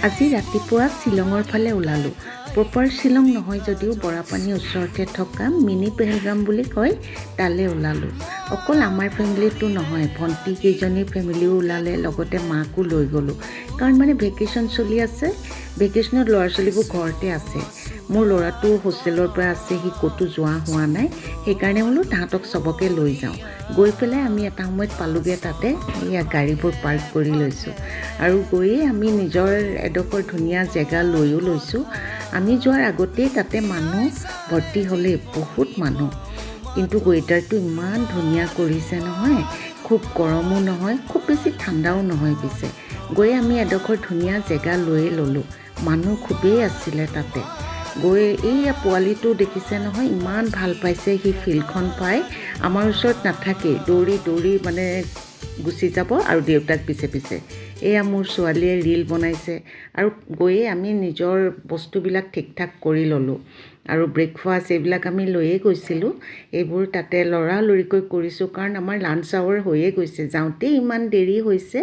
আজি ৰাতিপুৱা শ্বিলঙৰ ফালে ওলালোঁ। প্ৰপাৰ শ্বিলং নহয় যদিও বৰাপানীৰ ওচৰতে থকা মিনি পেহেলগাম বুলি কয়, তালৈ ওলালোঁ। অকল আমাৰ ফেমিলিটো নহয়, ভণ্টি কেইজনী ফেমিলিও ওলালে, লগতে মাকো লৈ গ'লোঁ। কাৰণ মানে ভেকেশ্যন চলি আছে, ভেকেশ্যনত ল'ৰা ছোৱালীবোৰ ঘৰতে আছে। মোৰ ল'ৰাটো হোষ্টেলৰ পৰা আছে, সি ক'তো যোৱা হোৱা নাই, সেইকাৰণে বোলো তাহাঁতক চবকে লৈ যাওঁ। গৈ পেলাই আমি এটা সময়ত পালোগৈ তাতে, এয়া গাড়ীবোৰ পাৰ্ক কৰি লৈছোঁ আৰু গৈয়ে আমি নিজৰ এডোখৰ ধুনীয়া জেগা লৈও লৈছোঁ। আমি যোৱাৰ আগতেই তাতে মানুহ ভৰ্তি হ'লেই, বহুত মানুহ। কিন্তু ৱেডাৰটো ইমান ধুনীয়া কৰিছে নহয়, খুব গৰমো নহয়, খুব বেছি ঠাণ্ডাও নহয়। পিছে গৈ আমি এডোখৰ ধুনীয়া জেগা লৈয়ে ল'লোঁ। মানুহ খুবেই আছিলে তাতে। গৈ এইয়া পোৱালিটো দেখিছে নহয়, ইমান ভাল পাইছে সি ফিল্ডখন পাই। আমাৰ ওচৰত নাথাকেই, দৌৰি দৌৰি মানে গুচি যাব আৰু দেউতাক পিছে পিছে। এয়া মোৰ ছোৱালীয়ে ৰীল বনাইছে আৰু গৈয়ে আমি নিজৰ বস্তুবিলাক ঠিক ঠাক কৰি ল'লোঁ। আৰু ব্ৰেকফাষ্ট এইবিলাক আমি লৈয়ে গৈছিলোঁ। এইবোৰ তাতে লৰালৰিকৈ কৰিছোঁ, কাৰণ আমাৰ লাঞ্চ আৱাৰ হৈয়ে গৈছে। যাওঁতেই ইমান দেৰি হৈছে।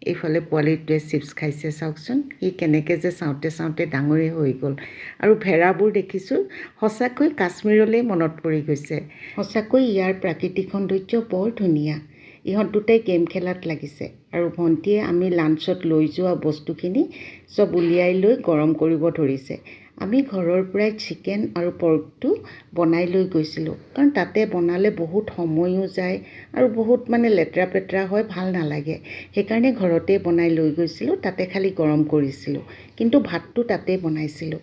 এইফালে পোৱালিটোৱে চিপছ খাইছে, চাওকচোন সি কেনেকৈ যে চাওঁতে চাওঁতে ডাঙৰেই হৈ গ'ল। আৰু ভেড়াবোৰ দেখিছোঁ, সঁচাকৈ কাশ্মীৰলৈ মনত পৰি গৈছে। সঁচাকৈ ইয়াৰ প্ৰাকৃতিক সৌন্দৰ্য বৰ ধুনীয়া। ইহঁত দুটাই গেম খেলাত লাগিছে আৰু ভণ্টিয়ে আমি লাঞ্চত লৈ যোৱা বস্তুখিনি চব উলিয়াই লৈ গৰম কৰিব ধৰিছে। আমি ঘৰৰ পৰাই চিকেন আৰু পৰ্কটো বনাই লৈ গৈছিলোঁ, কাৰণ তাতে বনালে বহুত সময়ো যায় আৰু বহুত মানে লেতেৰা পেতেৰা হয়, ভাল নালাগে। সেইকাৰণে ঘৰতে বনাই লৈ গৈছিলোঁ, তাতে খালি গৰম কৰিছিলোঁ, কিন্তু ভাতটো তাতে বনাইছিলোঁ।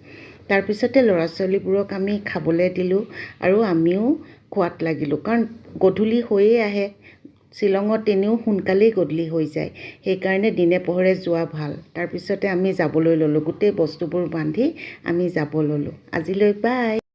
তাৰপিছতে ল'ৰা ছোৱালীবোৰক আমি খাবলৈ দিলোঁ আৰু আমিও খোৱাত লাগিলোঁ, কাৰণ গধূলি হৈয়ে আহে। শ্বিলঙত এনেও সোনকালেই গধূলি হৈ যায়, সেইকাৰণে দিনে পোহৰে যোৱা ভাল। তাৰপিছতে আমি যাবলৈ ল'লোঁ, গোটেই বস্তুবোৰ বান্ধি আমি যাব ল'লোঁ। আজিলৈ বাই।